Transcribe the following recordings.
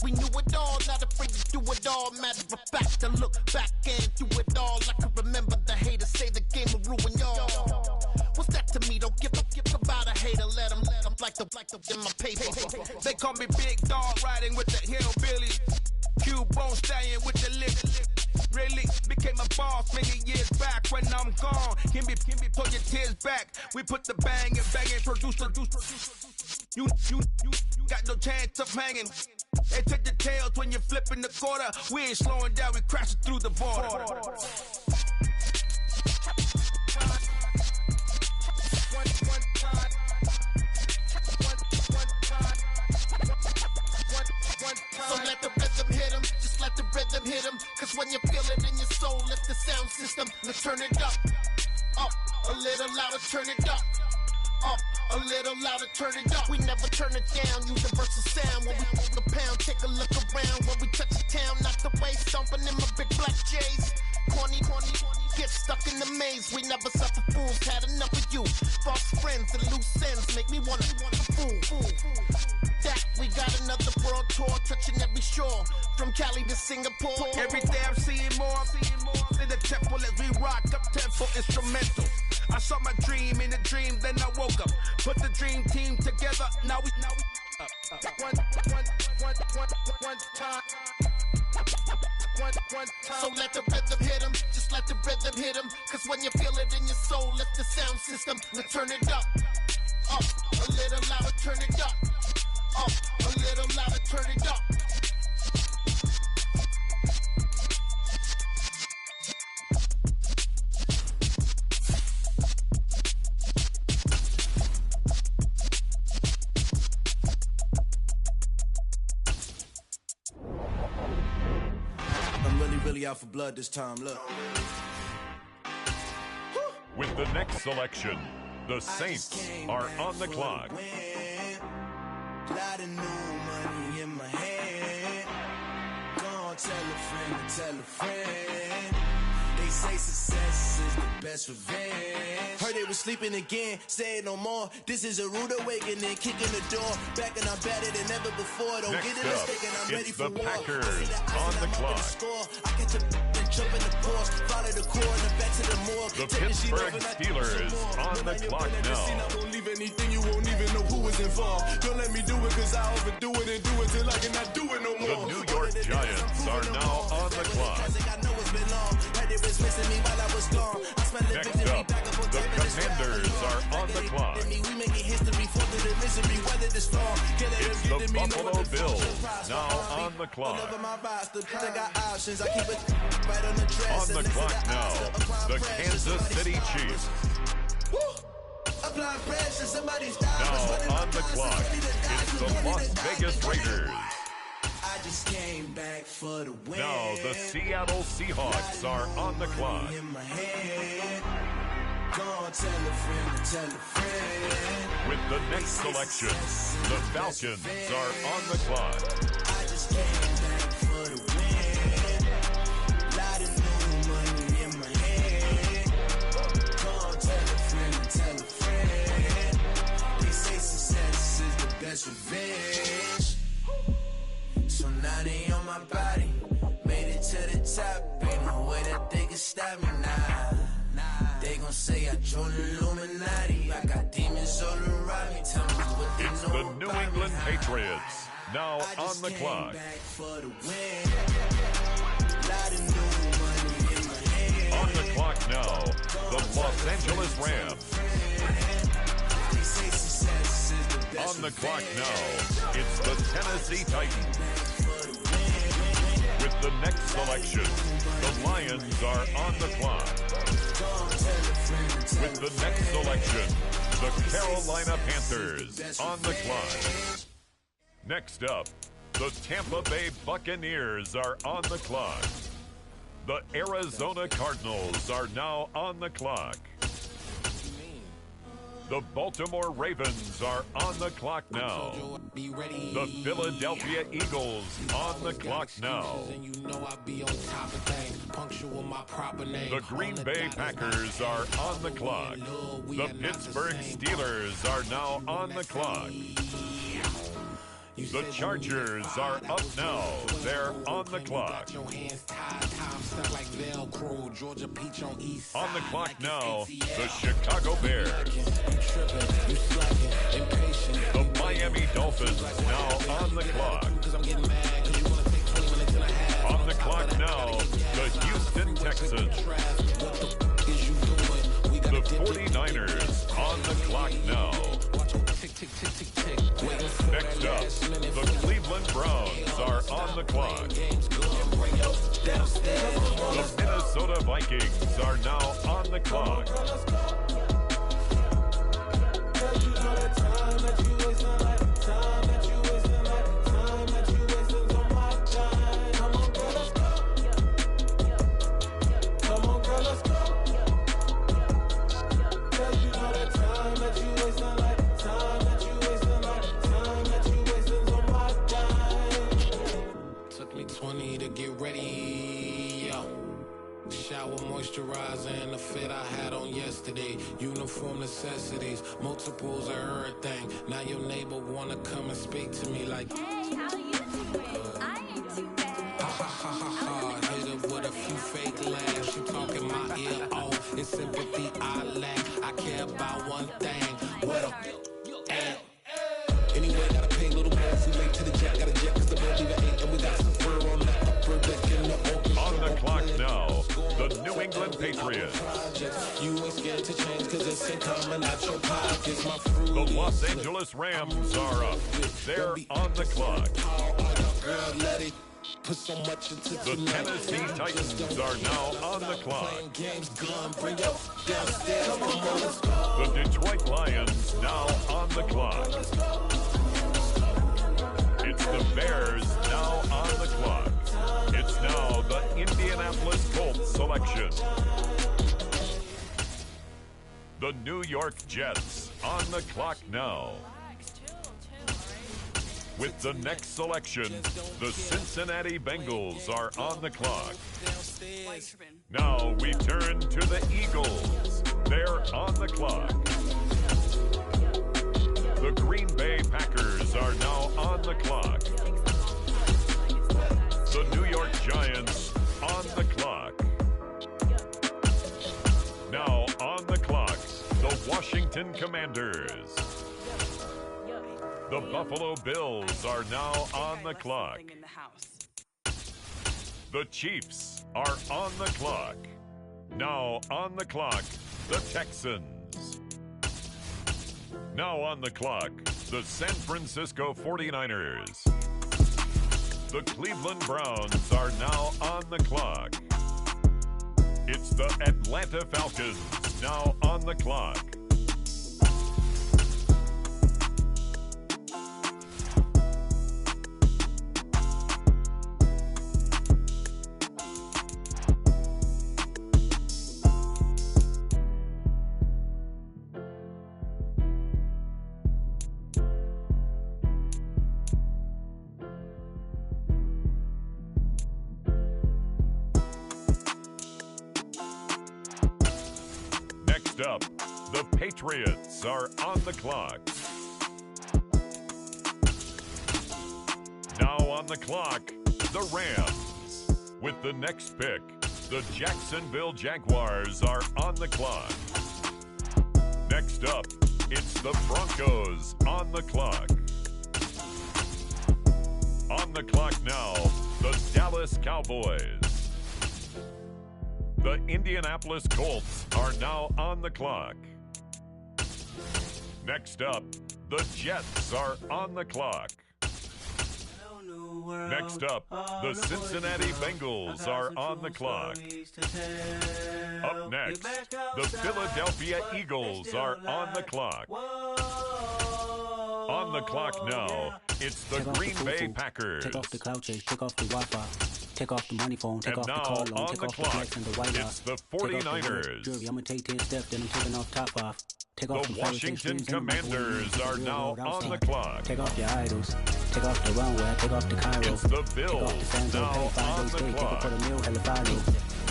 We knew it all, not afraid to do it all. Matter of fact, I look back and do it all. I can remember the haters say the game will ruin y'all. What's that to me? Don't give about a hater. Let them like the in my paper. They call me Big Dog, riding with the hillbilly. Cubone stallion with the lip. Really became a boss many years back. When I'm gone, can be pull your tears back. We put the bang and produce. You got no chance of hanging. They take the tails when you're flipping the quarter. We ain't slowing down, we crashing through the border. So let the rhythm hit him, just let the rhythm hit him. Cause when you feel it in your soul, lift the sound system. Let's turn it up, a little louder, turn it up, a little louder, turn it up. We never turn it down, universal sound. When we hold the pound, take a look around. When we touch the town, knock the waist, stomping in my big black J's. Corny, get stuck in the maze. We never suffer fools, had enough of you. False friends and loose ends make me wanna fool. That we got another world tour, touching every shore, from Cali to Singapore. Every day I'm seeing more in the temple as we rock up tempo instrumentals. I saw my dream in a dream, then I woke up. Put the dream team together. Now we one time. So let the rhythm hit him, just let the rhythm hit him. Cause when you feel it in your soul, lift the sound system. Let's turn it up, a little louder, turn it up, a little louder, turn it up. Really out for blood this time, look. With the next selection, the Saints are on the clock. Lot of new money in my hand. Gonna tell a friend. They say success is the best revenge. Heard they was sleeping again, say it no more. This is a rude awakening, kicking the door. Back and I'm better than ever before. Don't Next get it up, mistaken, I'm ready it's for the war. Packers on the I'm clock. up in the score. I catch a and jump in the course. Follow the core and back to the morgue. The Take sheet Pittsburgh off and I Steelers on the clock now. I won't leave anything, you won't even know who was involved. Don't let me do it, cause I overdo it and do it till I cannot do it no more. The New York Giants are now on the clock. I know it's been long. Heard it was missing me while I was gone. I smell it. Next up, the Commanders are on the clock. We making history for the misery, weather the storm. It's the Buffalo Bills now on the clock. I keep it right on the dress. On the clock now, the Kansas City Chiefs. Apply pressure, somebody's Now on the clock, it's the Las Vegas Raiders. I just came back for the win. Now the Seattle Seahawks are on the clock. In my head. Go on, tell a friend. With the next selection, the Falcons are on the clock. I just came back for the win. Lot of new money in my head. Go on, tell a friend. They say success is the best revenge. So now they on my body. Made it to the top. Ain't no way that they can stop me now. They gon' say I joined the Illuminati. I got demons all around me. Tell me what they It's know the New about England me. Patriots now I just on the came clock. back for the win. Lot of new money in my hand. On the clock now, the Los Angeles Rams. They say success is the best On the clock revenge. now, it's the Tennessee Titans. With the next selection, the Lions are on the clock. With the next selection, the Carolina Panthers on the clock. Next up, the Tampa Bay Buccaneers are on the clock. The Arizona Cardinals are now on the clock. The Baltimore Ravens are on the clock now. The Philadelphia Eagles on the clock now. The Green Bay Packers are on the clock. The Pittsburgh Steelers are now on the clock. The Chargers are up now. They're on the clock. On the clock now, the Chicago Bears. The Miami Dolphins now on the clock. On the clock now, the Houston Texans. The 49ers on the clock now. Next up, the Cleveland Browns are on the clock. The Minnesota Vikings are now on the clock. Moisturizer and the fit I had on yesterday. Uniform necessities, multiples of everything. Now your neighbor wanna come and speak to me like, hey, how you doing? I ain't too bad. Ha ha ha ha ha. Hit her with a few fake laughs. She talking my ear off. It's sympathy I lack. I care about one thing. What up? Anyway, gotta pay a little more if we late to the jet. Got a jet cause the boat even ate. And we got some fur on that upper deck in the open. On the clock now, the New England Patriots. You ain't scared to change cause it's incoming out your pockets. My The Los Angeles Rams are up. They're on the clock. Put so much into The Tennessee Titans are now on the clock. The Detroit Lions now on the clock. It's the Bears now on the clock. It's now the Indianapolis Colts selection. The New York Jets on the clock now. With the next selection, the Cincinnati Bengals are on the clock. Now we turn to the Eagles. They're on the clock. The Green Bay Packers are now on the clock. The New York Giants on the clock. Now on the clock, the Washington Commanders. The Buffalo Bills are now on the clock. The Chiefs are on the clock. Now on the clock, the Texans. Now on the clock, the San Francisco 49ers. The Cleveland Browns are now on the clock. It's the Atlanta Falcons now on the clock. Up, the Patriots are on the clock. Now on the clock, the Rams. With the next pick, the Jacksonville Jaguars are on the clock. Next up, it's the Broncos on the clock. On the clock now, the Dallas Cowboys. The Indianapolis Colts are now on the clock. Next up, the Jets are on the clock. Next up, the Cincinnati Bengals are on the clock. Up next, the Philadelphia Eagles are on the clock. On the clock now, it's the Green Bay Packers. Take off the cloud chase, take off the Wi-Fi. Take off the money phone, take off the car loan, take off the flex and the white it's the 49ers. Jewelry, I'm gonna take 10 steps, then I'm taking off top off. Take off The Washington Commanders are now on the clock. Take off your idols, take off the runway, take off the Cairo. It's the Bills now on the clock.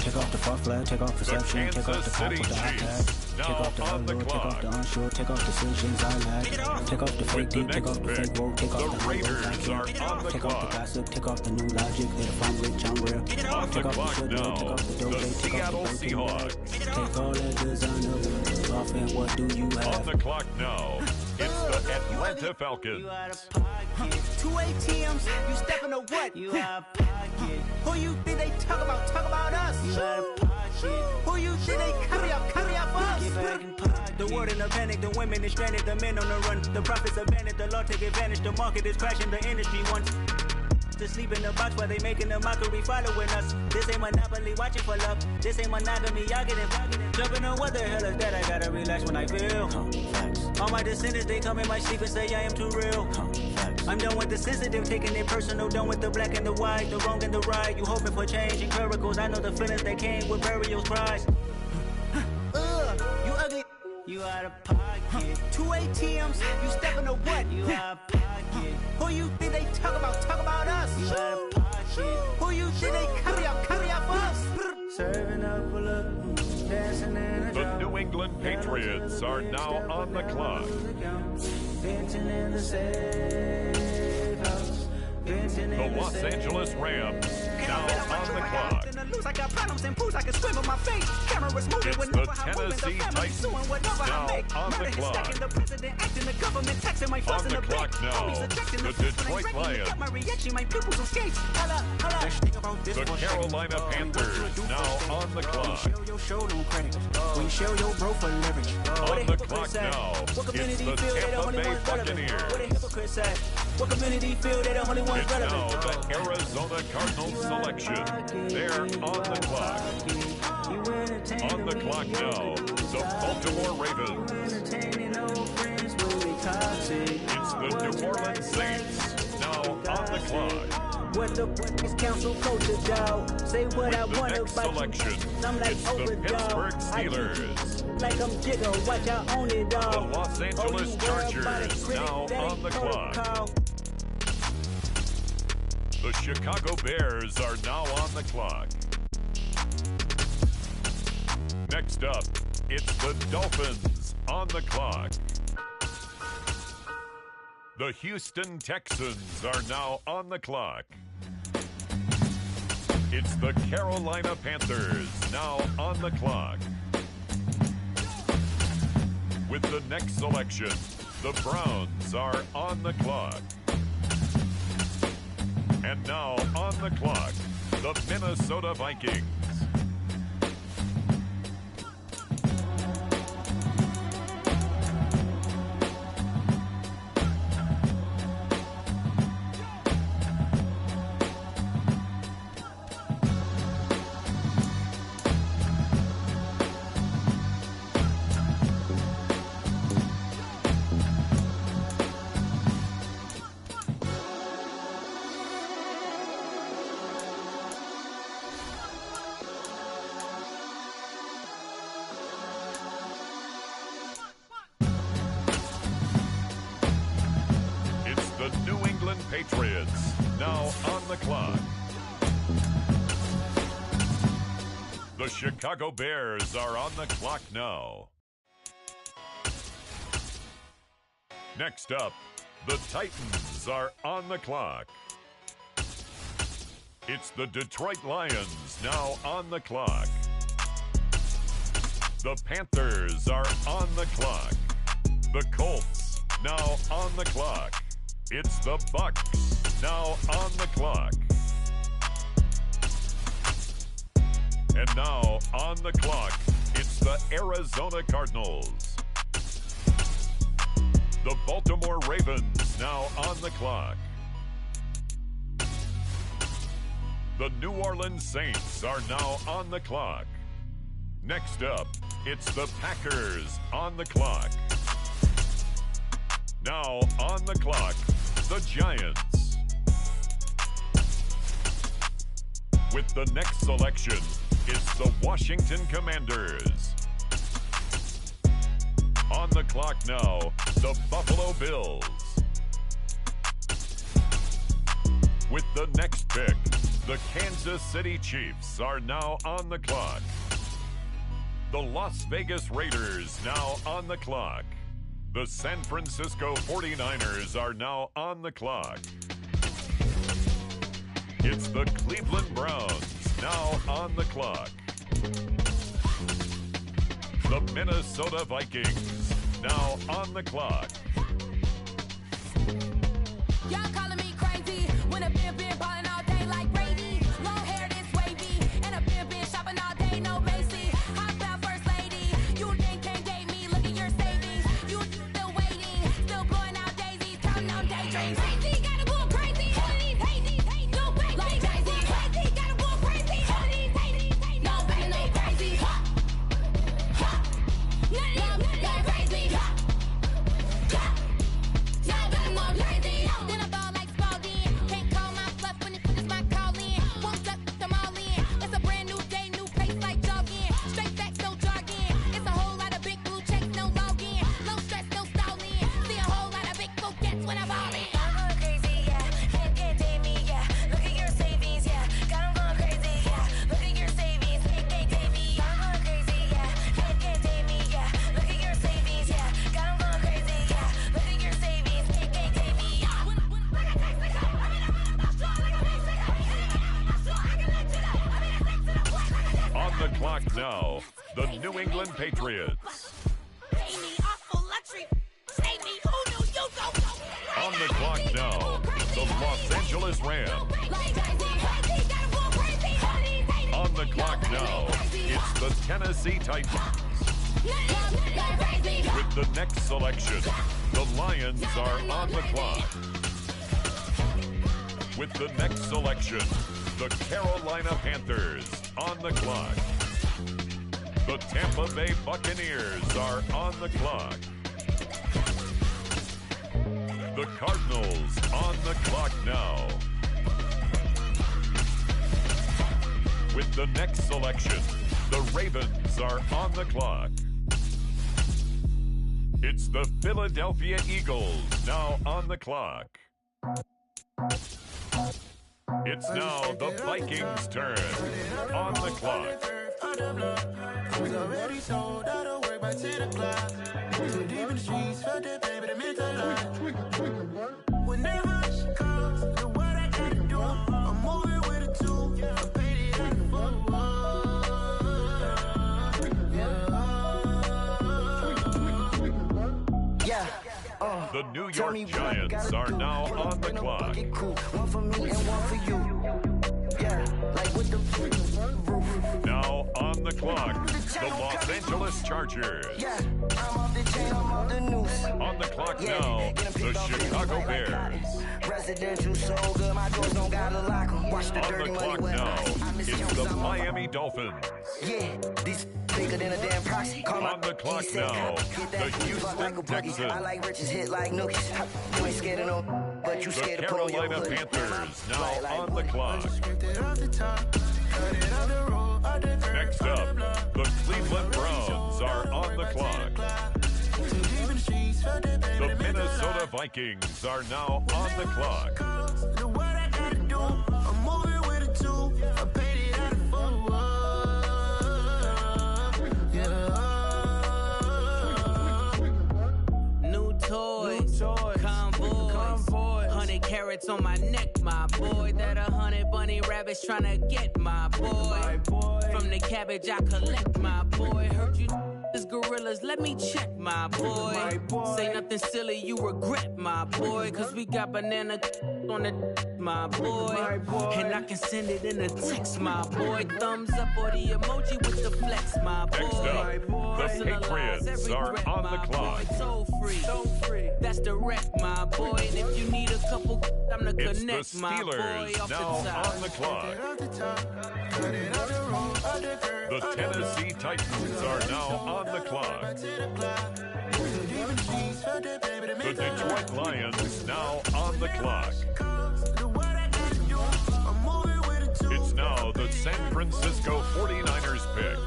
Take off the far flag, take off perception, take off the cop with the iPad. Take off the unload, take off the unsure, take off decisions I lack. Take off the fake deep, take off the fake woke, take off the Raiders are on the take off the clock. gossip, take off the new logic, hit a phone rich, I'm real. On the Take off the clock sugar, now, take off the the dope, take Seattle off the bacon bag. Seahawks. Take all that designer off and what do you On have? the clock now, it's the Atlanta Falcons. 2 ATMs, you stepping to what? You out of pocket. Who you think they talk about? Talk about us. You out of pocket. Who you think they carry up for us? Get back in pocket. The world in a panic, the women is stranded, the men on the run. The profits abandoned, the law take advantage. The market is crashing, the industry wants to sleep in the box while they making a mockery following us. This ain't Monopoly, watching for love. This ain't monogamy, y'all get it. Jumping on what the hell is that? I gotta relax when I feel. All my descendants, they come in my sleep and say I am too real. I'm done with the sensitive, taking it personal. Done with the black and the white, the wrong and the right. You hoping for change and miracles. I know the feelings that came with burial cries. You ugly. You out of pocket. 2 ATMs, you stepping to what? You out of pocket. Who you think they talk about? Talk about us. You out of pocket. Who you think they carry up for us? Serving up a look, dancing in a The New England Patriots are now on the clock. The Los Angeles Rams now on the clock. I got problems and booze, I can swim on my face. Cameras moving It's whenever the I move, and the Tennessee family Titans suing whatever now I make. on the Murder is clock. stacking, the president acting, the government taxing my funds On in the the bank. clock now, Homies ejecting the fence when they Detroit wrecking. Lions. Got my reaction, my pupils on skates. Holla. Let's think about this The for a second. Carolina Panthers now on the clock. Show your show no credit. We show your bro for leverage. On the clock now, What it's community the feel they the Tampa only Bay ones relevant? Buccaneers. Where the hypocrites at? What community feel they the only ones It's now relevant? the Arizona Cardinals selection. They're on the clock. On the clock now, the Baltimore Ravens. It's the New Orleans Saints now on the clock. What the is council culture, dog? Say what I With the want next about selection, you. I'm like it's the overdog. Pittsburgh Steelers. Like I'm Jigga, watch I own it, The dog. Los Angeles Chargers now on the clock. The Chicago Bears are now on the clock. Next up, it's the Dolphins on the clock. The Houston Texans are now on the clock. It's the Carolina Panthers now on the clock. With the next selection, the Browns are on the clock. And now on the clock, the Minnesota Vikings. The New England Patriots now on the clock. The Chicago Bears are on the clock now. Next up, the Titans are on the clock. It's the Detroit Lions now on the clock. The Panthers are on the clock. The Colts now on the clock. It's the Bucs now on the clock. And now on the clock, it's the Arizona Cardinals. The Baltimore Ravens now on the clock. The New Orleans Saints are now on the clock. Next up, it's the Packers on the clock. Now on the clock, the Giants. With the next selection, it's the Washington Commanders. On the clock now, the Buffalo Bills. With the next pick, The Kansas City Chiefs are now on the clock. The Las Vegas Raiders now on the clock. The San Francisco 49ers are now on the clock. It's the Cleveland Browns now on the clock. The Minnesota Vikings now on the clock. Y'all calling me crazy when a been ballin' all day like Brady. Long hair this wavy and a been shopping all day, no Macy. Hot about first lady, you think can't date me? Look at your savings, you still waiting, still blowing out daisies, counting on daydreams. Crazy, gotta go crazy. All of these hate, no crazy. Like crazy, crazy, gotta go crazy. All of these hate, no crazy, no crazy. None of them got crazy. Y'all better go crazy. Then I ball like Spalding. Can't call my bluff when it's my call in. Won't duck them all in. It's a brand new day, new pace like jogging. Straight facts, no jargon. It's a whole lot of big blue checks, no login. No stress, no stalling. See a whole lot of big forgets when I ball in. I'm going crazy, yeah. Can't date me, yeah. Look at your savings, yeah. Got 'em going crazy, yeah. Look at your savings, can't date me. I'm going crazy, yeah. Can't date me, yeah. Look at your savings, yeah. Got 'em going crazy, yeah. Look at your savings, can't date me. On the clock now, the New England Patriots. On the clock now, the Los Angeles Rams. On the clock now, it's the Tennessee Titans. With the next selection, the Lions are on the clock. With the next selection, the Carolina Panthers on the clock. The Tampa Bay Buccaneers are on the clock. The Cardinals on the clock now. With the next selection, the Ravens are on the clock. It's the Philadelphia Eagles now on the clock. It's now the Vikings' turn on the clock. We already sold out of work by 10 o'clock. Too deep in the streets, felt that baby, the mental lie. Whenever she calls, the what I gotta do, I'm moving with a two. I paid it out the full. The New York Giants are now on the clock. One for me and one for you. Yeah, like with the roof. Now on the clock, the Los Angeles Chargers. Yeah, I'm off the chain, I'm off the noose. On the clock now, the Chicago Bears. Residential so good, my doors don't gotta lock them. Watch the On dirty the money clock when now, I miss it's the Miami Dolphins. Yeah, these bigger than a damn proxy. On the clock now, the Houston Texans. I like riches hit like nookies. You ain't scared of no, but you The scared to pull your Carolina hood. Panthers now on the clock. Next Next up, the Cleveland Browns are on the clock. The Minnesota Vikings are now on the clock. I'm moving with a two. I paid it out of full. New toys, convoys, 100 carats on my neck, my boy. That 100 bunny rabbits tryna get my boy. From the cabbage I collect, my boy. Heard you is gorillas, let me check, my boy. Say nothing silly, you regret, my boy. Cause we got banana on the my boy. And I can send it in a text, my boy. Thumbs up or the emoji with the flex, my boy. Next up, the Patriots are on the clock. So free, that's the wreck, my boy. And if you need a couple, I'm the It's connect, the my boy. Steelers Off the now top. on the clock. The Tennessee Titans are now on the clock. The Detroit Lions now on the clock. It's now the San Francisco 49ers pick.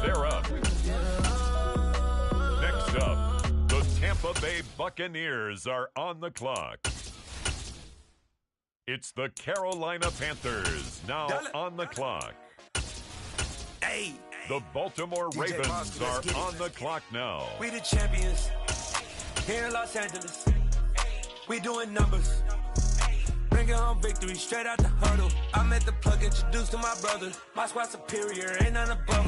They're up. Next up, the Tampa Bay Buccaneers are on the clock. It's the Carolina Panthers now on the clock. Hey. The Baltimore Ravens are on the clock now. We the champions here in Los Angeles. We doing numbers. Bringing home victory straight out the huddle. I met the plug, introduced to my brother. My squad superior, ain't none above us.